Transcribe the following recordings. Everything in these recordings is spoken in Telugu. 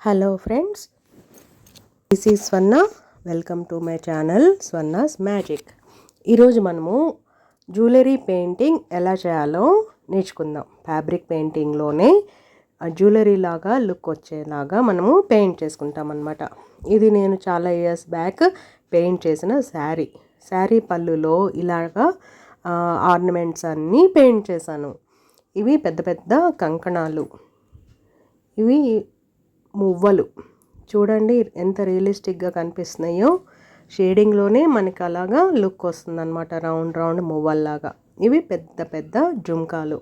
Hello friends, this is Swarna. Welcome to my channel Swarna's magic. ఈరోజు మనము జ్యువెలరీ పెయింటింగ్ ఎలా చేయాలో నేర్చుకుందాం. ఫ్యాబ్రిక్ పెయింటింగ్లోనే జ్యువెలరీ లాగా లుక్ వచ్చేలాగా మనము పెయింట్ చేసుకుంటాం అన్నమాట. ఇది నేను చాలా ఇయర్స్ బ్యాక్ పెయింట్ చేసిన శారీ పళ్ళులో ఇలాగా ఆర్నమెంట్స్ అన్నీ పెయింట్ చేశాను. ఇవి పెద్ద పెద్ద కంకణాలు, ఇవి మువ్వలు. చూడండి ఎంత రియలిస్టిక్గా కనిపిస్తున్నాయో. షేడింగ్లోనే మనకి అలాగా లుక్ వస్తుందన్నమాట, రౌండ్ రౌండ్ మువ్వల్లాగా. ఇవి పెద్ద పెద్ద జుంకాలు.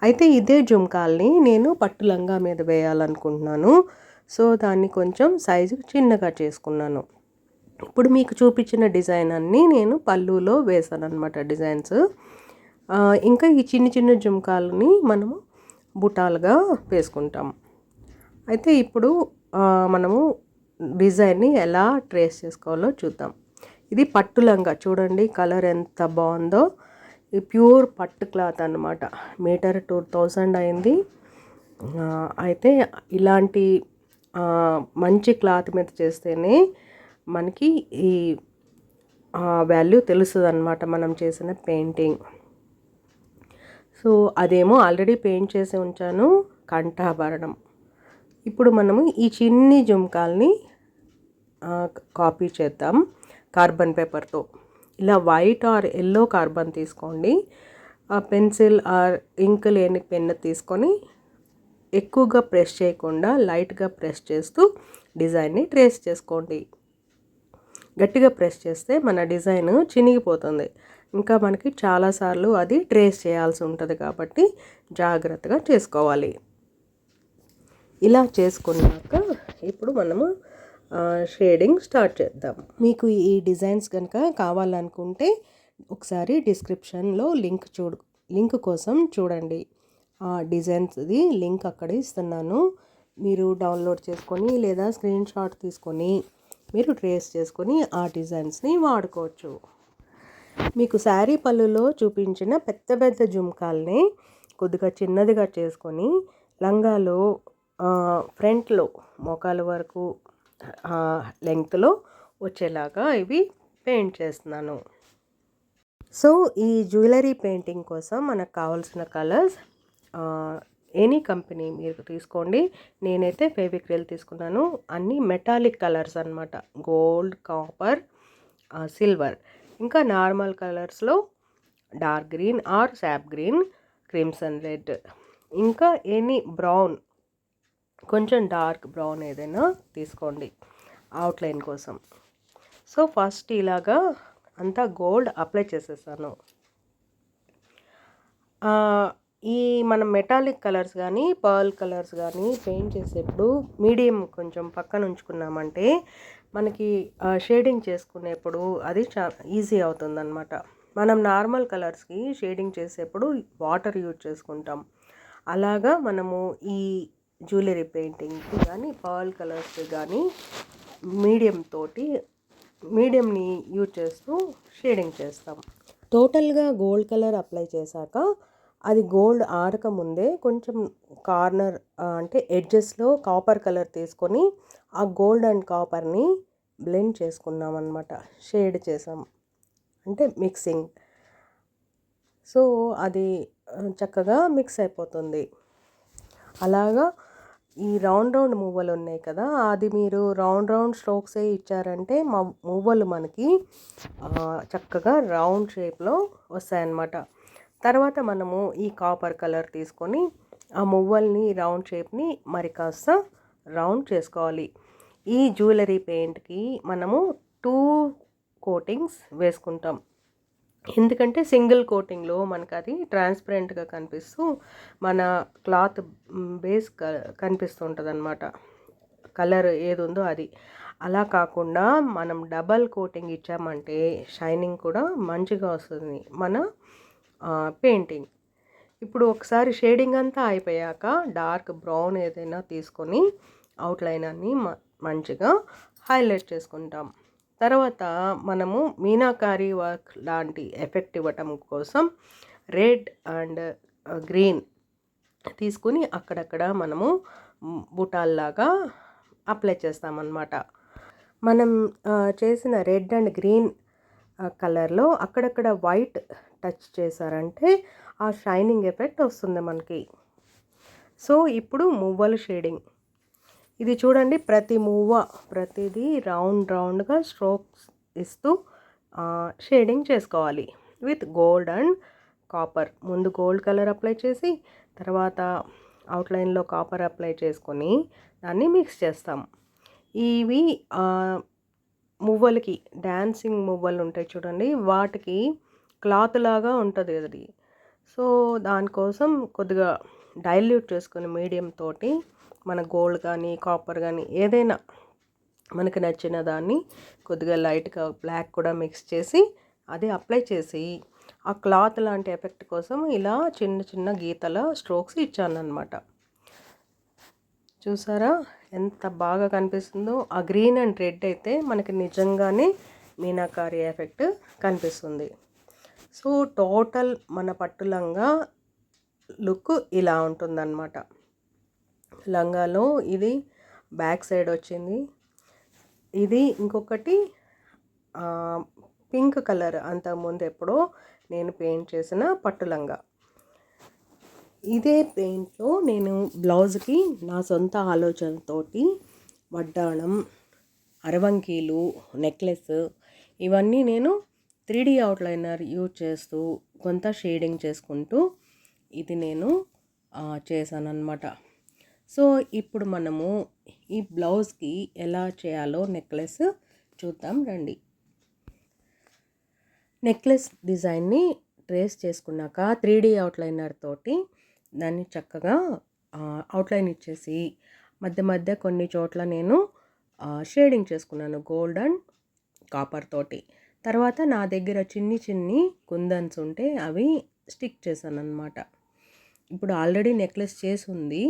అయితే ఇదే జుంకాల్ని నేను పట్టు లంగా మీద వేయాలనుకుంటున్నాను. సో దాన్ని కొంచెం సైజు చిన్నగా చేసుకున్నాను. ఇప్పుడు మీకు చూపించిన డిజైన్ అన్నీ నేను పళ్ళులో వేసాను అనమాట డిజైన్స్. ఇంకా ఈ చిన్న చిన్న జుంకాలని మనము బుటాలుగా వేసుకుంటాం. అయితే ఇప్పుడు మనము డిజైన్ని ఎలా ట్రేస్ చేసుకోవాలో చూద్దాం. ఇది పట్టు లంగా, చూడండి కలర్ ఎంత బాగుందో. ఇది ప్యూర్ పట్టు క్లాత్ అన్నమాట. మీటర్ 2000 అయింది. అయితే ఇలాంటి మంచి క్లాత్ మీద చేస్తేనే మనకి ఈ వాల్యూ తెలుస్తుంది అన్నమాట, మనం చేసిన పెయింటింగ్. సో అదేమో ఆల్రెడీ పెయింట్ చేసి ఉంచాను, కంఠాభరణం. ఇప్పుడు మనము ఈ చిన్ని జుంకాల్ని కాపీ చేద్దాం కార్బన్ పేపర్తో. ఇలా వైట్ ఆర్ ఎల్లో కార్బన్ తీసుకోండి. పెన్సిల్ ఆర్ ఇంక్ లేని పెన్ తీసుకొని ఎక్కువగా ప్రెస్ చేయకుండా లైట్గా ప్రెస్ చేస్తూ డిజైన్ని ట్రేస్ చేసుకోండి. గట్టిగా ప్రెస్ చేస్తే మన డిజైన్ చినిగిపోతుంది. ఇంకా మనకి చాలాసార్లు అది ట్రేస్ చేయాల్సి ఉంటుంది కాబట్టి జాగ్రత్తగా చేసుకోవాలి. ఇలా చేసుకున్నాక ఇప్పుడు మనము షేడింగ్ స్టార్ట్ చేద్దాం. మీకు ఈ డిజైన్స్ కనుక కావాలనుకుంటే ఒకసారి డిస్క్రిప్షన్లో లింక్ కోసం చూడండి. ఆ డిజైన్స్ది లింక్ అక్కడ ఇస్తున్నాను. మీరు డౌన్లోడ్ చేసుకొని లేదా స్క్రీన్ షాట్ తీసుకొని మీరు ట్రేస్ చేసుకొని ఆ డిజైన్స్ని వాడుకోవచ్చు. మీకు శారీ పళ్ళులో చూపించిన పెద్ద పెద్ద జుంకాల్ని కొద్దిగా చిన్నదిగా చేసుకొని లంగాలో ఫ్రంట్లో మోకాల వరకు లెంగ్త్లో వచ్చేలాగా ఇవి పెయింట్ చేస్తున్నాను. సో ఈ జ్యువెలరీ పెయింటింగ్ కోసం మనకు కావాల్సిన కలర్స్ ఎనీ కంపెనీ మీరు తీసుకోండి. నేనైతే ఫెవిక్రిల్ తీసుకున్నాను. అన్నీ మెటాలిక్ కలర్స్ అన్నమాట, గోల్డ్, కాపర్, సిల్వర్. ఇంకా నార్మల్ కలర్స్లో dark green are SAAP green, crimson red, ఇంకా ఎనీ బ్రౌన్, కొంచెం డార్క్ బ్రౌన్ ఏదైనా తీసుకోండి అవుట్లైన్ కోసం. సో ఫస్ట్ ఇలాగా అంతా గోల్డ్ అప్లై చేసేసాను. ఈ మనం మెటాలిక్ కలర్స్ కానీ పర్ల్ కలర్స్ కానీ పెయింట్ చేసేప్పుడు మీడియం కొంచెం పక్కన ఉంచుకున్నామంటే మనకి షేడింగ్ చేసుకునేప్పుడు అది ఈజీ అవుతుందన్నమాట. మనం నార్మల్ కలర్స్కి షేడింగ్ చేసేప్పుడు వాటర్ యూజ్ చేసుకుంటాం. అలాగా మనము ఈ జ్యువెలరీ పెయింటింగ్కి కానీ పర్ల్ కలర్స్కి కానీ మీడియంని యూజ్ చేస్తూ షేడింగ్ చేస్తాం. టోటల్గా గోల్డ్ కలర్ అప్లై చేశాక అది గోల్డ్ ఆరక ముందే కొంచెం కార్నర్ అంటే ఎడ్జెస్లో కాపర్ కలర్ తీసుకొని ఆ గోల్డ్ అండ్ కాపర్ని బ్లెండ్ చేసుకున్నాం అన్నమాట, షేడ్ చేసాం అంటే మిక్సింగ్. సో అది చక్కగా మిక్స్ అయిపోతుంది. అలాగా ఈ రౌండ్ మువ్వలు ఉన్నాయి కదా, అది మీరు రౌండ్ స్ట్రోక్సే ఇచ్చారంటే మువ్వలు మనకి చక్కగా రౌండ్ షేప్లో వస్తాయన్నమాట. తర్వాత మనము ఈ కాపర్ కలర్ తీసుకొని ఆ మువ్వల్ని రౌండ్ షేప్ని మరి కాస్త రౌండ్ చేసుకోవాలి. ఈ జ్యువెలరీ పెయింట్కి మనము 2 కోటింగ్స్ వేసుకుంటాం. ఎందుకంటే సింగిల్ కోటింగ్లో మనకు అది ట్రాన్స్పరెంట్గా కనిపిస్తూ మన క్లాత్ బేస్ కనిపిస్తుంటుంది అన్నమాట, కలర్ ఏది ఉందో అది. అలా కాకుండా మనం డబల్ కోటింగ్ ఇచ్చామంటే షైనింగ్ కూడా మంచిగా వస్తుంది మన పెయింటింగ్. ఇప్పుడు ఒకసారి షేడింగ్ అంతా అయిపోయాక డార్క్ బ్రౌన్ ఏదైనా తీసుకొని అవుట్లైన్ అన్ని మంచిగా హైలైట్ చేసుకుంటాం. తర్వాత మనము మీనాకారి వర్క్ లాంటి ఎఫెక్ట్ ఇవ్వటం కోసం రెడ్ అండ్ గ్రీన్ తీసుకుని అక్కడక్కడ మనము బుటాల్లాగా అప్లై చేస్తామన్నమాట. మనం చేసిన రెడ్ అండ్ గ్రీన్ కలర్లో అక్కడక్కడ వైట్ టచ్ చేశారంటే ఆ షైనింగ్ ఎఫెక్ట్ వస్తుంది మనకి. సో ఇప్పుడు మువ్వలు షేడింగ్. ఇది చూడండి, ప్రతి మువ్వ ప్రతిదీ రౌండ్గా స్ట్రోక్స్ ఇస్తూ షేడింగ్ చేసుకోవాలి విత్ గోల్డ్ అండ్ కాపర్. ముందు గోల్డ్ కలర్ అప్లై చేసి తర్వాత అవుట్లైన్లో కాపర్ అప్లై చేసుకొని దాన్ని మిక్స్ చేస్తాం. ఇవి మువ్వలకి డాన్సింగ్ మువ్వలు ఉంటాయి చూడండి, వాటికి క్లాత్ లాగా ఉంటుంది అది. సో దానికోసం కొద్దిగా డైల్యూట్ చేసుకొని మీడియం తోటి మన గోల్డ్ కానీ కాపర్ కానీ ఏదైనా మనకు నచ్చిన దాన్ని కొద్దిగా లైట్గా బ్లాక్ కూడా మిక్స్ చేసి అది అప్లై చేసి ఆ క్లాత్ లాంటి ఎఫెక్ట్ కోసం ఇలా చిన్న చిన్న గీతల స్ట్రోక్స్ ఇచ్చానన్నమాట. చూసారా ఎంత బాగా కనిపిస్తుందో. ఆ గ్రీన్ అండ్ రెడ్ అయితే మనకి నిజంగానే మీనాకారి ఎఫెక్ట్ కనిపిస్తుంది. సో టోటల్ మన పట్టు లంగా లుక్ ఇలా ఉంటుందన్నమాట. లంగాలో ఇది బ్యాక్ సైడ్ వచ్చింది. ఇది ఇంకొకటి పింక్ కలర్, అంతకుముందు ఎప్పుడో నేను పెయింట్ చేసిన పట్టు లంగా. ఇదే పెయింట్లో నేను బ్లౌజ్కి నా సొంత ఆలోచనతోటి వడ్డాణం, అరవంకీలు, నెక్లెస్ ఇవన్నీ నేను 3D అవుట్లైనర్ యూజ్ చేస్తూ కొంత షేడింగ్ చేసుకుంటూ ఇది నేను చేశానన్నమాట. సో ఇప్పుడు మనము ఈ బ్లౌజ్కి ఎలా చేయాలో నెక్లెస్ చూద్దాం రండి. నెక్లెస్ డిజైన్ని ట్రేస్ చేసుకున్నాక 3D అవుట్లైనర్ తోటి దాన్ని చక్కగా అవుట్లైన్ ఇచ్చేసి మధ్య మధ్య కొన్ని చోట్ల నేను షేడింగ్ చేసుకున్నాను గోల్డ్ అండ్ కాపర్ తోటి. తర్వాత నా దగ్గర చిన్ని కుందన్స్ ఉంటే అవి స్టిక్ చేశాను అన్నమాట. ఇప్పుడు ఆల్రెడీ నెక్లెస్ చేసి ఉంది.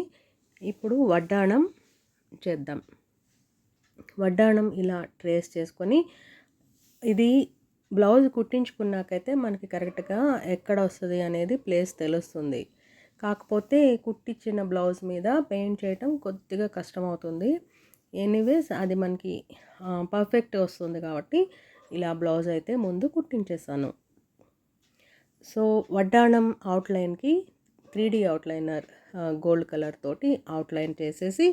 ఇప్పుడు వడ్డాణం చేద్దాం. వడ్డాణం ఇలా ట్రేస్ చేసుకొని ఇది బ్లౌజ్ కుట్టించుకున్నాకైతే మనకి కరెక్ట్గా ఎక్కడ వస్తుంది అనేది ప్లేస్ తెలుస్తుంది. కాకపోతే కుట్టించిన బ్లౌజ్ మీద పెయింట్ చేయటం కొద్దిగా కష్టమవుతుంది. ఎనీవేస్ అది మనకి పర్ఫెక్ట్ వస్తుంది కాబట్టి ఇలా బ్లౌజ్ అయితే ముందు కుట్టించేసాను. సో వడ్డాణం అవుట్లైన్కి 3D అవుట్లైనర్ గోల్డ్ కలర్ తోటి అవుట్లైన్ చేసేసి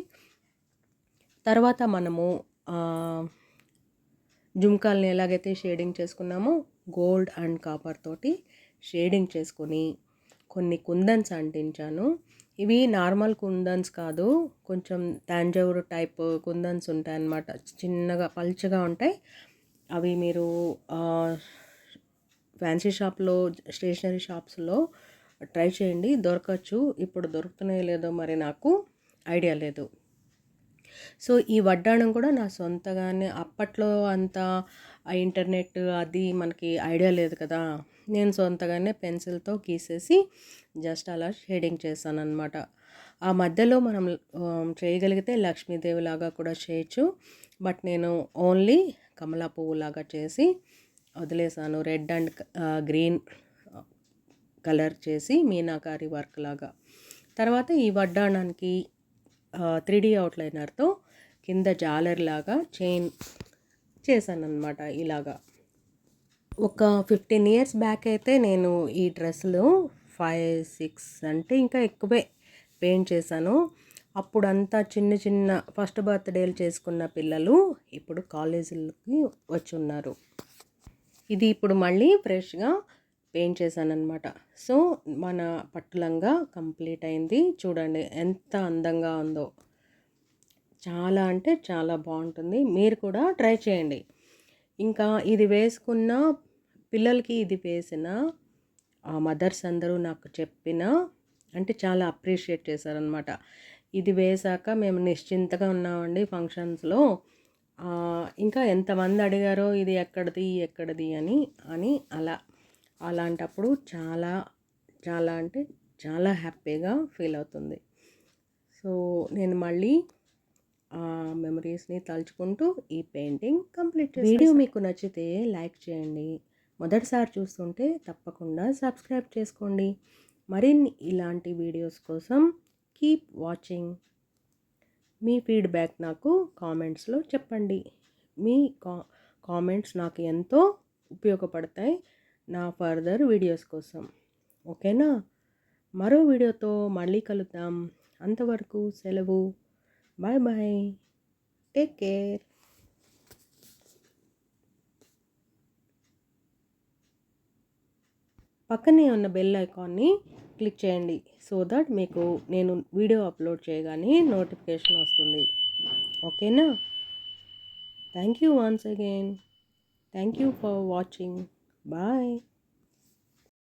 తర్వాత మనము జుమ్కాల్ని ఎలాగైతే షేడింగ్ చేసుకున్నామో గోల్డ్ అండ్ కాపర్ తోటి షేడింగ్ చేసుకొని కొన్ని కుందన్స్ అంటించాను. ఇవి నార్మల్ కుందన్స్ కాదు, కొంచెం తాంజౌర్ టైప్ కుందన్స్ ఉంటాయి అన్నమాట. చిన్నగా పల్చగా ఉంటాయి. అవి మీరు ఫ్యాన్సీ షాప్లో, స్టేషనరీ షాప్స్లో ట్రై చేయండి, దొరకచ్చు. ఇప్పుడు దొరుకుతున్నాయో లేదో మరి నాకు ఐడియా లేదు. సో ఈ వడ్డాణం కూడా నా సొంతగానే, అప్పట్లో అంత ఇంటర్నెట్ అది మనకి ఐడియా లేదు కదా, నేను సొంతగానే పెన్సిల్తో గీసేసి జస్ట్ అలా షేడింగ్ చేశాను అనమాట. ఆ మధ్యలో మనం చేయగలిగితే లక్ష్మీదేవి లాగా కూడా చేయొచ్చు, బట్ నేను ఓన్లీ కమలా పువ్వు లాగా చేసి వదిలేసాను. రెడ్ అండ్ గ్రీన్ కలర్ చేసి మీనాకారి వర్క్ లాగా. తర్వాత ఈ వడ్డాణానికి 3D అవుట్లైనర్తో కింద జాలర్ లాగా చైన్ చేశాను అనమాట. ఇలాగా ఒక 15 ఇయర్స్ బ్యాక్ అయితే నేను ఈ డ్రెస్సులు 5-6 అంటే ఇంకా ఎక్కువే పెయింట్ చేశాను. అప్పుడంతా చిన్న ఫస్ట్ బర్త్డేలు చేసుకున్న పిల్లలు ఇప్పుడు కాలేజీలకి వచ్చి ఉన్నారు. ఇది ఇప్పుడు మళ్ళీ ఫ్రెష్గా పెయింట్ చేశానన్నమాట. సో మన పట్టులంగా కంప్లీట్ అయింది. చూడండి ఎంత అందంగా ఉందో. చాలా అంటే చాలా బాగుంటుంది. మీరు కూడా ట్రై చేయండి. ఇంకా ఇది వేసుకున్న పిల్లలకి ఇది వేసిన మదర్స్ అందరూ నాకు చెప్పిన అంటే చాలా అప్రిషియేట్ చేశారనమాట. ఇది వేశాక మేము నిశ్చింతగా ఉన్నామండి ఫంక్షన్స్లో. ఇంకా ఎంతమంది అడిగారో ఇది ఎక్కడిది అని అలాంటప్పుడు చాలా చాలా అంటే చాలా హ్యాపీగా ఫీల్ అవుతుంది. సో నేను మళ్ళీ మెమరీస్ని తలుచుకుంటూ ఈ పెయింటింగ్ కంప్లీట్ చేస్తాను. వీడియో మీకు నచ్చితే లైక్ చేయండి. మొదటిసారి చూస్తుంటే తప్పకుండా సబ్స్క్రైబ్ చేసుకోండి. మరిన్ని ఇలాంటి వీడియోస్ కోసం కీప్ వాచింగ్. మీ ఫీడ్బ్యాక్ నాకు కామెంట్స్లో చెప్పండి. మీ కామెంట్స్ నాకు ఎంతో ఉపయోగపడతాయి నా ఫర్దర్ వీడియోస్ కోసం. ఓకేనా? మరో వీడియోతో మళ్ళీ కలుద్దాం. అంతవరకు సెలవు. Bye bye. Take care. పక్కనే ఉన్న బెల్ ఐకాన్ని క్లిక్ చేయండి సో దట్ మీకు నేను వీడియో అప్లోడ్ చేయగానే నోటిఫికేషన్ వస్తుంది. ఓకేనా? Thank you once again. Thank you for watching. Bye.